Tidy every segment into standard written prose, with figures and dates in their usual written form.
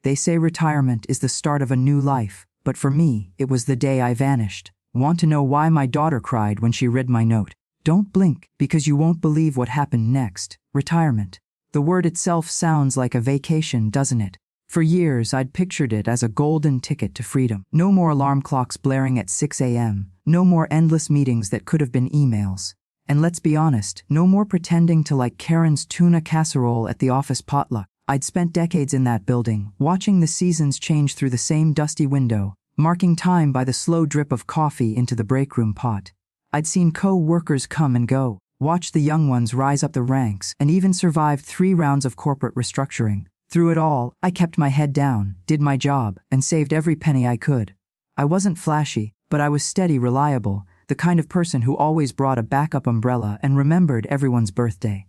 They say retirement is the start of a new life, but for me, it was the day I vanished. Want to know why my daughter cried when she read my note? Don't blink, because you won't believe what happened next. Retirement. The word itself sounds like a vacation, doesn't it? For years, I'd pictured it as a golden ticket to freedom. No more alarm clocks blaring at 6 a.m. No more endless meetings that could have been emails. And let's be honest, no more pretending to like Karen's tuna casserole at the office potluck. I'd spent decades in that building, watching the seasons change through the same dusty window, marking time by the slow drip of coffee into the break room pot. I'd seen co-workers come and go, watched the young ones rise up the ranks, and even survived 3 rounds of corporate restructuring. Through it all, I kept my head down, did my job, and saved every penny I could. I wasn't flashy, but I was steady, reliable, the kind of person who always brought a backup umbrella and remembered everyone's birthday.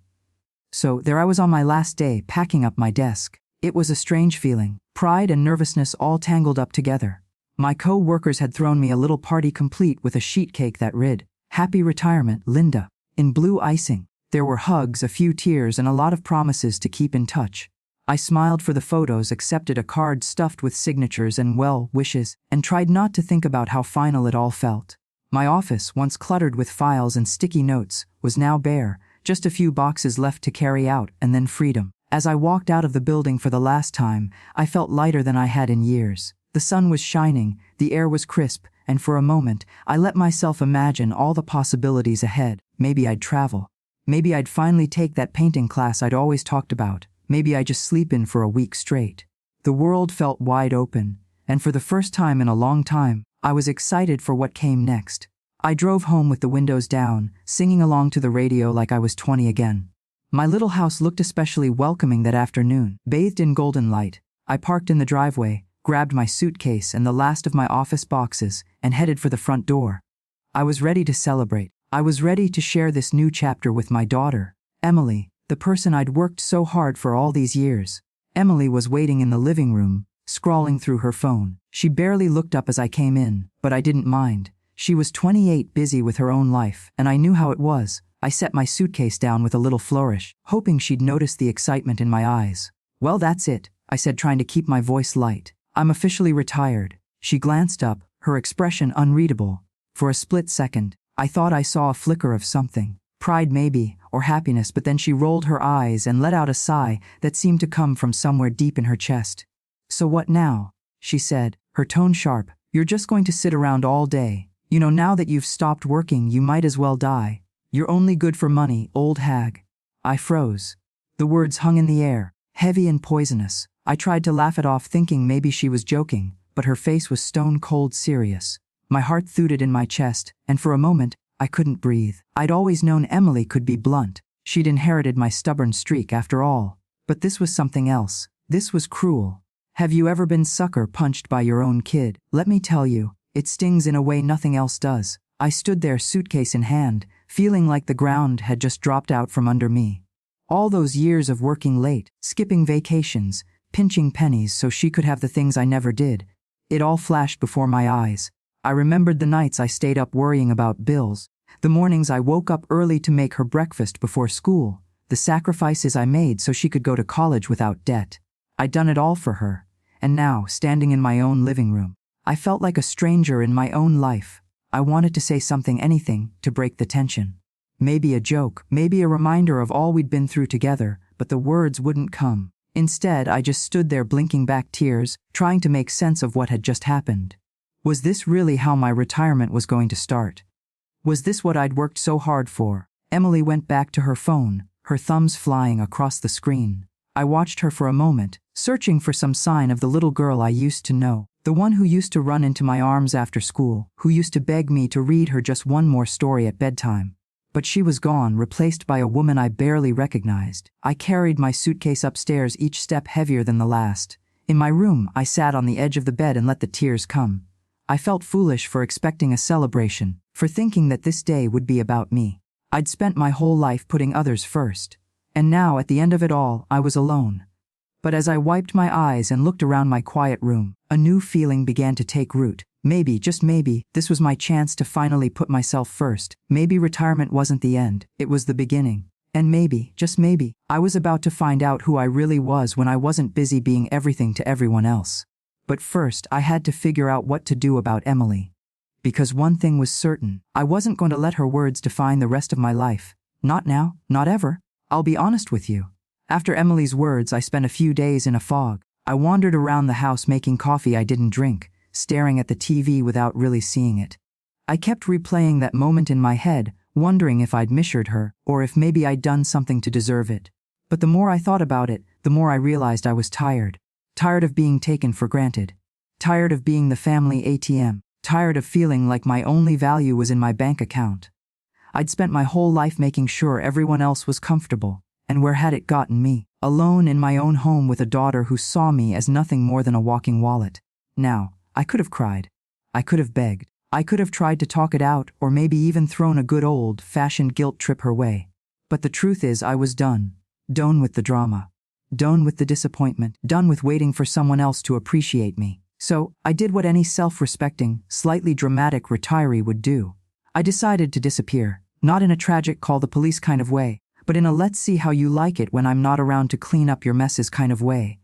So there I was on my last day, packing up my desk. It was a strange feeling, pride and nervousness all tangled up together. My co-workers had thrown me a little party complete with a sheet cake that read, "Happy Retirement, Linda," in blue icing. There were hugs, a few tears, and a lot of promises to keep in touch. I smiled for the photos, accepted a card stuffed with signatures and well wishes, and tried not to think about how final it all felt. My office, once cluttered with files and sticky notes, was now bare, just a few boxes left to carry out, and then freedom. As I walked out of the building for the last time, I felt lighter than I had in years. The sun was shining, the air was crisp, and for a moment, I let myself imagine all the possibilities ahead. Maybe I'd travel. Maybe I'd finally take that painting class I'd always talked about. Maybe I'd just sleep in for a week straight. The world felt wide open, and for the first time in a long time, I was excited for what came next. I drove home with the windows down, singing along to the radio like I was 20 again. My little house looked especially welcoming that afternoon, bathed in golden light. I parked in the driveway, grabbed my suitcase and the last of my office boxes, and headed for the front door. I was ready to celebrate. I was ready to share this new chapter with my daughter, Emily, the person I'd worked so hard for all these years. Emily was waiting in the living room, scrolling through her phone. She barely looked up as I came in, but I didn't mind. She was 28, busy with her own life, and I knew how it was. I set my suitcase down with a little flourish, hoping she'd notice the excitement in my eyes. "Well, that's it," I said, trying to keep my voice light. "I'm officially retired." She glanced up, her expression unreadable. For a split second, I thought I saw a flicker of something. Pride maybe, or happiness, but then she rolled her eyes and let out a sigh that seemed to come from somewhere deep in her chest. "So what now?" she said, her tone sharp. "You're just going to sit around all day. You know, now that you've stopped working, you might as well die. You're only good for money, old hag." I froze. The words hung in the air, heavy and poisonous. I tried to laugh it off, thinking maybe she was joking, but her face was stone-cold serious. My heart thudded in my chest, and for a moment, I couldn't breathe. I'd always known Emily could be blunt. She'd inherited my stubborn streak after all. But this was something else. This was cruel. Have you ever been sucker punched by your own kid? Let me tell you, it stings in a way nothing else does. I stood there, suitcase in hand, feeling like the ground had just dropped out from under me. All those years of working late, skipping vacations, pinching pennies so she could have the things I never did. It all flashed before my eyes. I remembered the nights I stayed up worrying about bills, the mornings I woke up early to make her breakfast before school, the sacrifices I made so she could go to college without debt. I'd done it all for her, and now, standing in my own living room, I felt like a stranger in my own life. I wanted to say something, anything, to break the tension. Maybe a joke, maybe a reminder of all we'd been through together, but the words wouldn't come. Instead, I just stood there blinking back tears, trying to make sense of what had just happened. Was this really how my retirement was going to start? Was this what I'd worked so hard for? Emily went back to her phone, her thumbs flying across the screen. I watched her for a moment, searching for some sign of the little girl I used to know, the one who used to run into my arms after school, who used to beg me to read her just one more story at bedtime. But she was gone, replaced by a woman I barely recognized. I carried my suitcase upstairs, each step heavier than the last. In my room, I sat on the edge of the bed and let the tears come. I felt foolish for expecting a celebration, for thinking that this day would be about me. I'd spent my whole life putting others first. And now, at the end of it all, I was alone. But as I wiped my eyes and looked around my quiet room, a new feeling began to take root. Maybe, just maybe, this was my chance to finally put myself first. Maybe retirement wasn't the end, it was the beginning. And maybe, just maybe, I was about to find out who I really was when I wasn't busy being everything to everyone else. But first, I had to figure out what to do about Emily. Because one thing was certain, I wasn't going to let her words define the rest of my life. Not now, not ever. I'll be honest with you. After Emily's words, I spent a few days in a fog. I wandered around the house making coffee I didn't drink, staring at the TV without really seeing it. I kept replaying that moment in my head, wondering if I'd misheard her, or if maybe I'd done something to deserve it. But the more I thought about it, the more I realized I was tired. Tired of being taken for granted. Tired of being the family ATM. Tired of feeling like my only value was in my bank account. I'd spent my whole life making sure everyone else was comfortable, and where had it gotten me? Alone in my own home with a daughter who saw me as nothing more than a walking wallet. Now, I could have cried. I could have begged. I could have tried to talk it out, or maybe even thrown a good old-fashioned guilt trip her way. But the truth is, I was done. Done with the drama. Done with the disappointment. Done with waiting for someone else to appreciate me. So, I did what any self-respecting, slightly dramatic retiree would do. I decided to disappear. Not in a tragic call the police kind of way, but in a let's see how you like it when I'm not around to clean up your messes kind of way.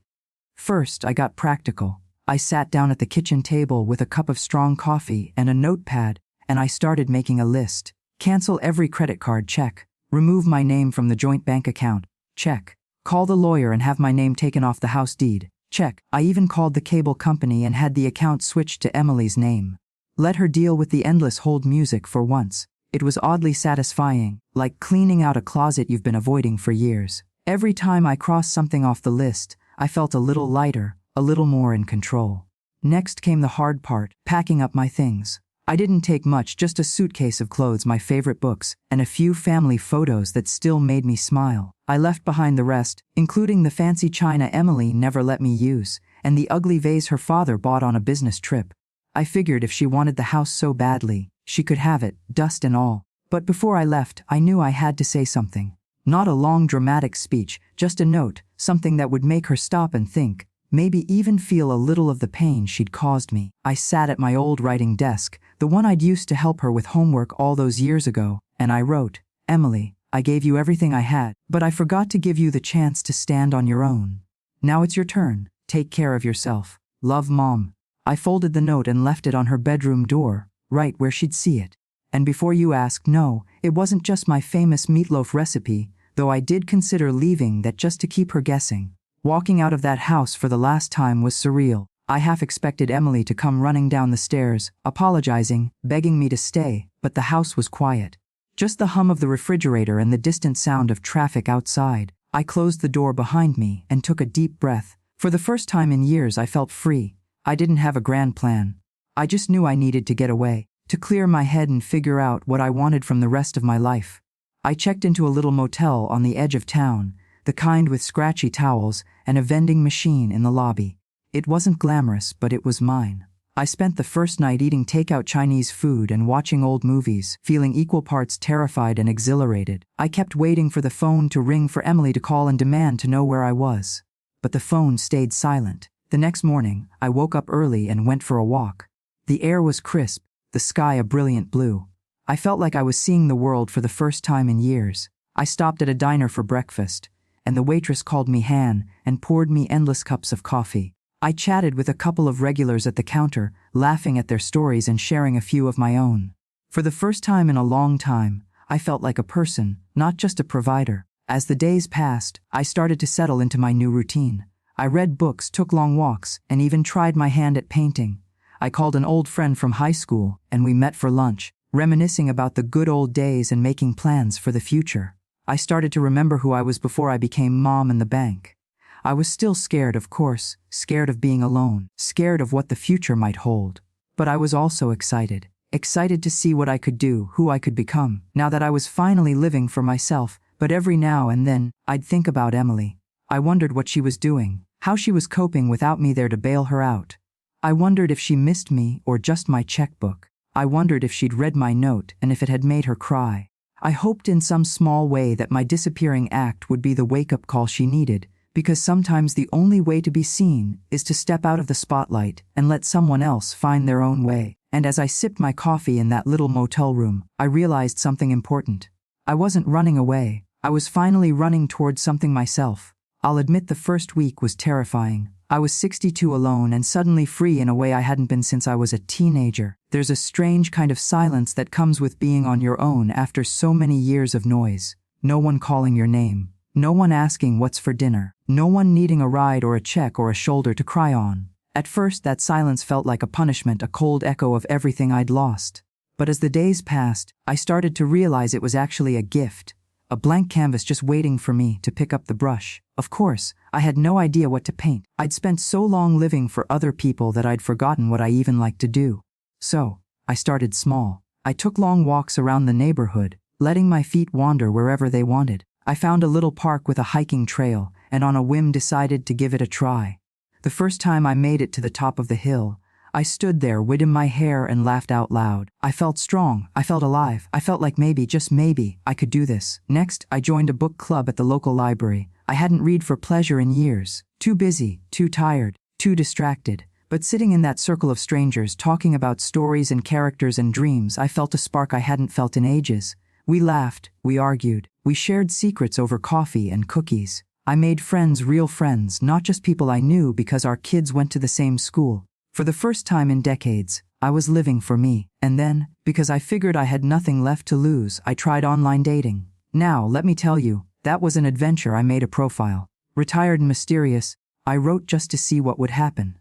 First, I got practical. I sat down at the kitchen table with a cup of strong coffee and a notepad, and I started making a list. Cancel every credit card, check. Remove my name from the joint bank account, check. Call the lawyer and have my name taken off the house deed, check. I even called the cable company and had the account switched to Emily's name. Let her deal with the endless hold music for once. It was oddly satisfying, like cleaning out a closet you've been avoiding for years. Every time I crossed something off the list, I felt a little lighter, a little more in control. Next came the hard part, packing up my things. I didn't take much, just a suitcase of clothes, my favorite books, and a few family photos that still made me smile. I left behind the rest, including the fancy china Emily never let me use, and the ugly vase her father bought on a business trip. I figured if she wanted the house so badly, she could have it, dust and all. But before I left, I knew I had to say something. Not a long dramatic speech, just a note, something that would make her stop and think, maybe even feel a little of the pain she'd caused me. I sat at my old writing desk, the one I'd used to help her with homework all those years ago, and I wrote, Emily, I gave you everything I had, but I forgot to give you the chance to stand on your own. Now it's your turn. Take care of yourself. Love, Mom. I folded the note and left it on her bedroom door, right where she'd see it. And before you ask, no, it wasn't just my famous meatloaf recipe, though I did consider leaving that just to keep her guessing. Walking out of that house for the last time was surreal. I half expected Emily to come running down the stairs, apologizing, begging me to stay, but the house was quiet. Just the hum of the refrigerator and the distant sound of traffic outside. I closed the door behind me and took a deep breath. For the first time in years, I felt free. I didn't have a grand plan. I just knew I needed to get away, to clear my head and figure out what I wanted from the rest of my life. I checked into a little motel on the edge of town, the kind with scratchy towels and a vending machine in the lobby. It wasn't glamorous, but it was mine. I spent the first night eating takeout Chinese food and watching old movies, feeling equal parts terrified and exhilarated. I kept waiting for the phone to ring for Emily to call and demand to know where I was. But the phone stayed silent. The next morning, I woke up early and went for a walk. The air was crisp, the sky a brilliant blue. I felt like I was seeing the world for the first time in years. I stopped at a diner for breakfast, and the waitress called me Han and poured me endless cups of coffee. I chatted with a couple of regulars at the counter, laughing at their stories and sharing a few of my own. For the first time in a long time, I felt like a person, not just a provider. As the days passed, I started to settle into my new routine. I read books, took long walks, and even tried my hand at painting. I called an old friend from high school, and we met for lunch, reminiscing about the good old days and making plans for the future. I started to remember who I was before I became mom in the bank. I was still scared, of course, scared of being alone, scared of what the future might hold. But I was also excited. Excited to see what I could do, who I could become, now that I was finally living for myself. But every now and then, I'd think about Emily. I wondered what she was doing, how she was coping without me there to bail her out. I wondered if she missed me or just my checkbook. I wondered if she'd read my note and if it had made her cry. I hoped in some small way that my disappearing act would be the wake-up call she needed, because sometimes the only way to be seen is to step out of the spotlight and let someone else find their own way. And as I sipped my coffee in that little motel room, I realized something important. I wasn't running away. I was finally running towards something myself. I'll admit the first week was terrifying. I was 62 alone and suddenly free in a way I hadn't been since I was a teenager. There's a strange kind of silence that comes with being on your own after so many years of noise. No one calling your name. No one asking what's for dinner. No one needing a ride or a check or a shoulder to cry on. At first, that silence felt like a punishment, a cold echo of everything I'd lost. But as the days passed, I started to realize it was actually a gift. A blank canvas just waiting for me to pick up the brush. Of course, I had no idea what to paint. I'd spent so long living for other people that I'd forgotten what I even liked to do. So, I started small. I took long walks around the neighborhood, letting my feet wander wherever they wanted. I found a little park with a hiking trail, and on a whim decided to give it a try. The first time I made it to the top of the hill, I stood there, wind in my hair, and laughed out loud. I felt strong, I felt alive, I felt like maybe, just maybe, I could do this. Next, I joined a book club at the local library. I hadn't read for pleasure in years. Too busy, too tired, too distracted. But sitting in that circle of strangers talking about stories and characters and dreams, I felt a spark I hadn't felt in ages. We laughed, we argued, we shared secrets over coffee and cookies. I made friends, real friends, not just people I knew because our kids went to the same school. For the first time in decades, I was living for me. And then, because I figured I had nothing left to lose, I tried online dating. Now, let me tell you, that was an adventure. I made a profile. Retired and mysterious, I wrote just to see what would happen.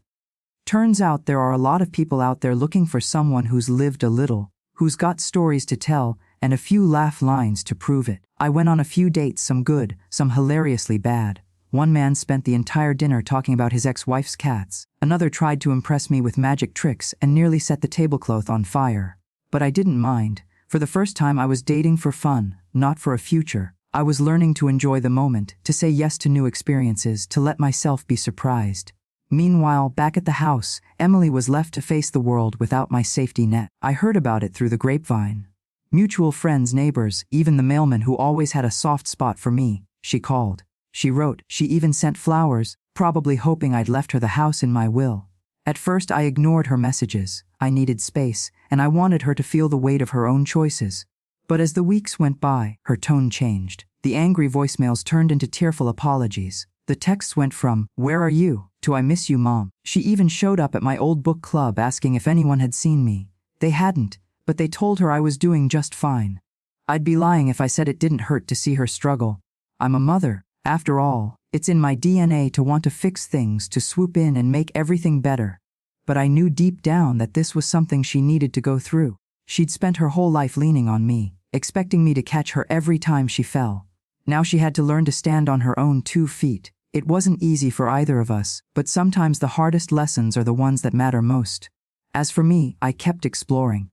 Turns out there are a lot of people out there looking for someone who's lived a little, who's got stories to tell, and a few laugh lines to prove it. I went on a few dates, some good, some hilariously bad. One man spent the entire dinner talking about his ex-wife's cats. Another tried to impress me with magic tricks and nearly set the tablecloth on fire. But I didn't mind. For the first time I was dating for fun, not for a future. I was learning to enjoy the moment, to say yes to new experiences, to let myself be surprised. Meanwhile, back at the house, Emily was left to face the world without my safety net. I heard about it through the grapevine. Mutual friends, neighbors, even the mailman who always had a soft spot for me. She called. She wrote. She even sent flowers, probably hoping I'd left her the house in my will. At first I ignored her messages. I needed space, and I wanted her to feel the weight of her own choices. But as the weeks went by, her tone changed. The angry voicemails turned into tearful apologies. The texts went from, "Where are you?" to "I miss you, Mom." She even showed up at my old book club asking if anyone had seen me. They hadn't, but they told her I was doing just fine. I'd be lying if I said it didn't hurt to see her struggle. I'm a mother. After all, it's in my DNA to want to fix things, to swoop in and make everything better. But I knew deep down that this was something she needed to go through. She'd spent her whole life leaning on me, expecting me to catch her every time she fell. Now she had to learn to stand on her own 2 feet. It wasn't easy for either of us, but sometimes the hardest lessons are the ones that matter most. As for me, I kept exploring.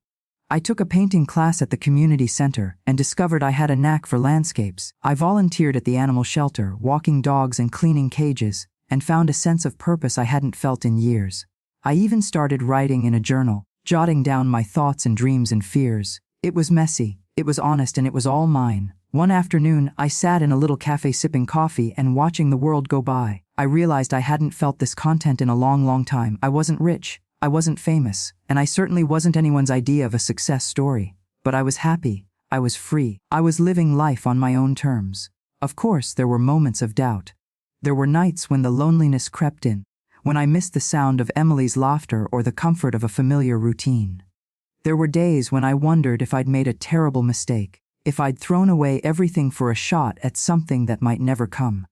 I took a painting class at the community center and discovered I had a knack for landscapes. I volunteered at the animal shelter, walking dogs and cleaning cages, and found a sense of purpose I hadn't felt in years. I even started writing in a journal, jotting down my thoughts and dreams and fears. It was messy, it was honest, and it was all mine. One afternoon, I sat in a little cafe sipping coffee and watching the world go by. I realized I hadn't felt this content in a long time. I wasn't rich. I wasn't famous, and I certainly wasn't anyone's idea of a success story. But I was happy. I was free. I was living life on my own terms. Of course, there were moments of doubt. There were nights when the loneliness crept in, when I missed the sound of Emily's laughter or the comfort of a familiar routine. There were days when I wondered if I'd made a terrible mistake, if I'd thrown away everything for a shot at something that might never come.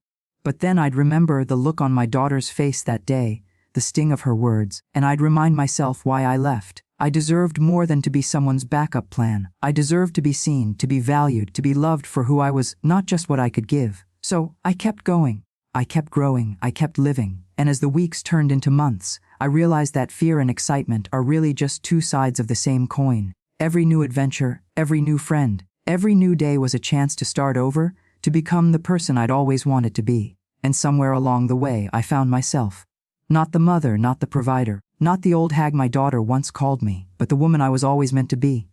But then I'd remember the look on my daughter's face that day, the sting of her words, and I'd remind myself why I left. I deserved more than to be someone's backup plan. I deserved to be seen, to be valued, to be loved for who I was, not just what I could give. So, I kept going. I kept growing. I kept living. And as the weeks turned into months, I realized that fear and excitement are really just 2 sides of the same coin. Every new adventure, every new friend, every new day was a chance to start over, to become the person I'd always wanted to be. And somewhere along the way, I found myself. Not the mother, not the provider, not the old hag my daughter once called me, but the woman I was always meant to be.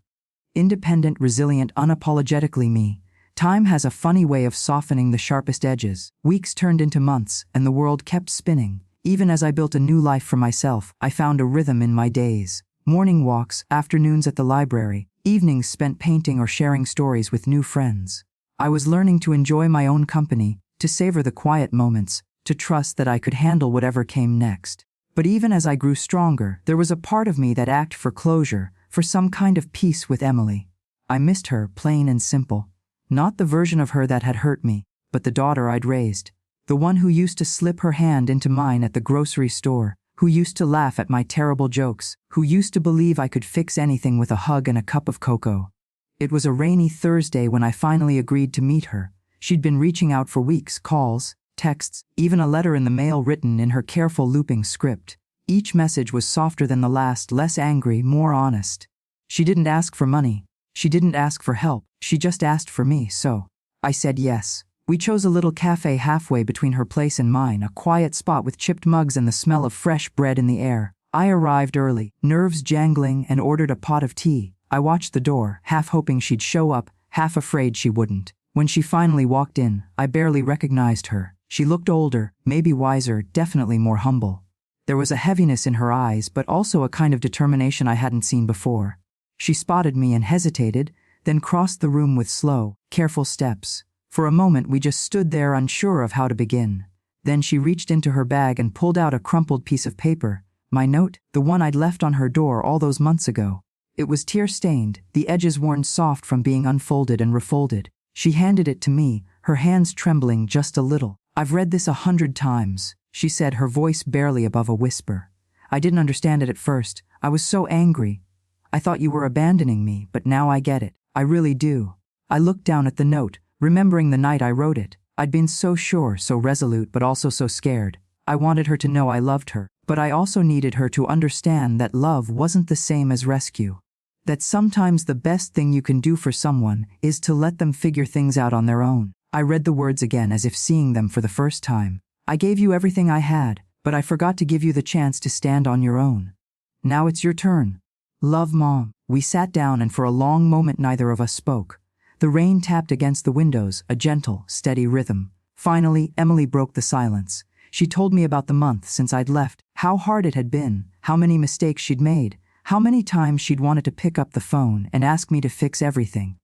Independent, resilient, unapologetically me. Time has a funny way of softening the sharpest edges. Weeks turned into months, and the world kept spinning. Even as I built a new life for myself, I found a rhythm in my days. Morning walks, afternoons at the library, evenings spent painting or sharing stories with new friends. I was learning to enjoy my own company, to savor the quiet moments, to trust that I could handle whatever came next. But even as I grew stronger, there was a part of me that ached for closure, for some kind of peace with Emily. I missed her, plain and simple. Not the version of her that had hurt me, but the daughter I'd raised. The one who used to slip her hand into mine at the grocery store, who used to laugh at my terrible jokes, who used to believe I could fix anything with a hug and a cup of cocoa. It was a rainy Thursday when I finally agreed to meet her. She'd been reaching out for weeks, calls, texts, even a letter in the mail written in her careful looping script. Each message was softer than the last, less angry, more honest. She didn't ask for money. She didn't ask for help. She just asked for me, so I said yes. We chose a little cafe halfway between her place and mine, a quiet spot with chipped mugs and the smell of fresh bread in the air. I arrived early, nerves jangling, and ordered a pot of tea. I watched the door, half hoping she'd show up, half afraid she wouldn't. When she finally walked in, I barely recognized her. She looked older, maybe wiser, definitely more humble. There was a heaviness in her eyes, but also a kind of determination I hadn't seen before. She spotted me and hesitated, then crossed the room with slow, careful steps. For a moment we just stood there unsure of how to begin. Then she reached into her bag and pulled out a crumpled piece of paper. My note, the one I'd left on her door all those months ago. It was tear-stained, the edges worn soft from being unfolded and refolded. She handed it to me, her hands trembling just a little. "I've read this 100 times, she said, her voice barely above a whisper. I didn't understand it at first. I was so angry. I thought you were abandoning me, but now I get it. I really do. I looked down at the note, remembering the night I wrote it. I'd been so sure, so resolute, but also so scared. I wanted her to know I loved her, but I also needed her to understand that love wasn't the same as rescue. That sometimes the best thing you can do for someone is to let them figure things out on their own." I read the words again as if seeing them for the first time. "I gave you everything I had, but I forgot to give you the chance to stand on your own. Now it's your turn. Love, Mom." We sat down and for a long moment neither of us spoke. The rain tapped against the windows, a gentle, steady rhythm. Finally, Emily broke the silence. She told me about the month since I'd left, how hard it had been, how many mistakes she'd made, how many times she'd wanted to pick up the phone and ask me to fix everything.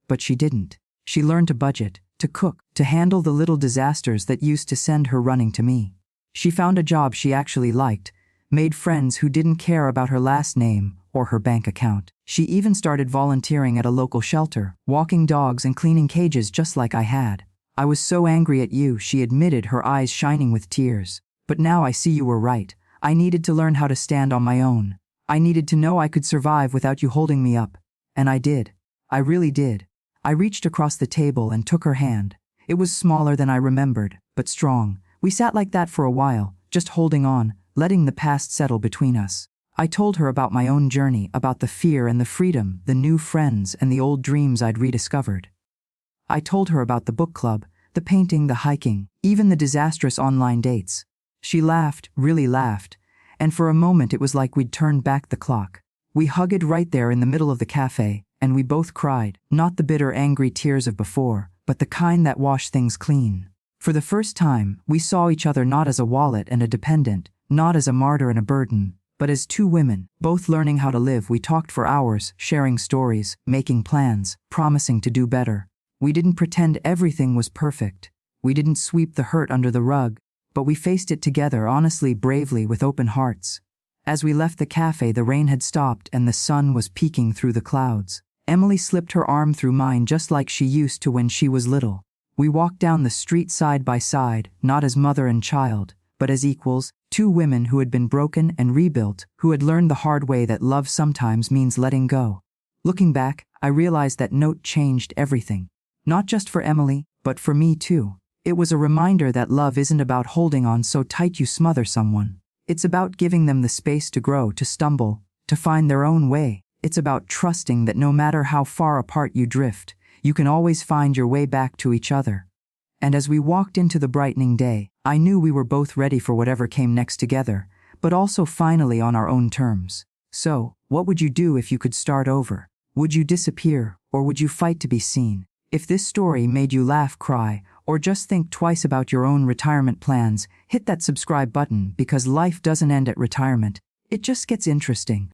But she didn't. She learned to budget, to cook, to handle the little disasters that used to send her running to me. She found a job she actually liked, made friends who didn't care about her last name or her bank account. She even started volunteering at a local shelter, walking dogs and cleaning cages just like I had. "I was so angry at you," she admitted, her eyes shining with tears. "But now I see you were right. I needed to learn how to stand on my own. I needed to know I could survive without you holding me up. And I did. I really did." I reached across the table and took her hand. It was smaller than I remembered, but strong. We sat like that for a while, just holding on, letting the past settle between us. I told her about my own journey, about the fear and the freedom, the new friends and the old dreams I'd rediscovered. I told her about the book club, the painting, the hiking, even the disastrous online dates. She laughed, really laughed, and for a moment it was like we'd turned back the clock. We hugged right there in the middle of the cafe, and we both cried, not the bitter, angry tears of before, but the kind that wash things clean. For the first time, we saw each other not as a wallet and a dependent, not as a martyr and a burden, but as two women, both learning how to live. We talked for hours, sharing stories, making plans, promising to do better. We didn't pretend everything was perfect. We didn't sweep the hurt under the rug, but we faced it together, honestly, bravely, with open hearts. As we left the cafe, the rain had stopped and the sun was peeking through the clouds. Emily slipped her arm through mine just like she used to when she was little. We walked down the street side by side, not as mother and child, but as equals, two women who had been broken and rebuilt, who had learned the hard way that love sometimes means letting go. Looking back, I realized that note changed everything. Not just for Emily, but for me too. It was a reminder that love isn't about holding on so tight you smother someone. It's about giving them the space to grow, to stumble, to find their own way. It's about trusting that no matter how far apart you drift, you can always find your way back to each other. And as we walked into the brightening day, I knew we were both ready for whatever came next together, but also finally on our own terms. So, what would you do if you could start over? Would you disappear, or would you fight to be seen? If this story made you laugh, cry, or just think twice about your own retirement plans, hit that subscribe button, because life doesn't end at retirement. It just gets interesting.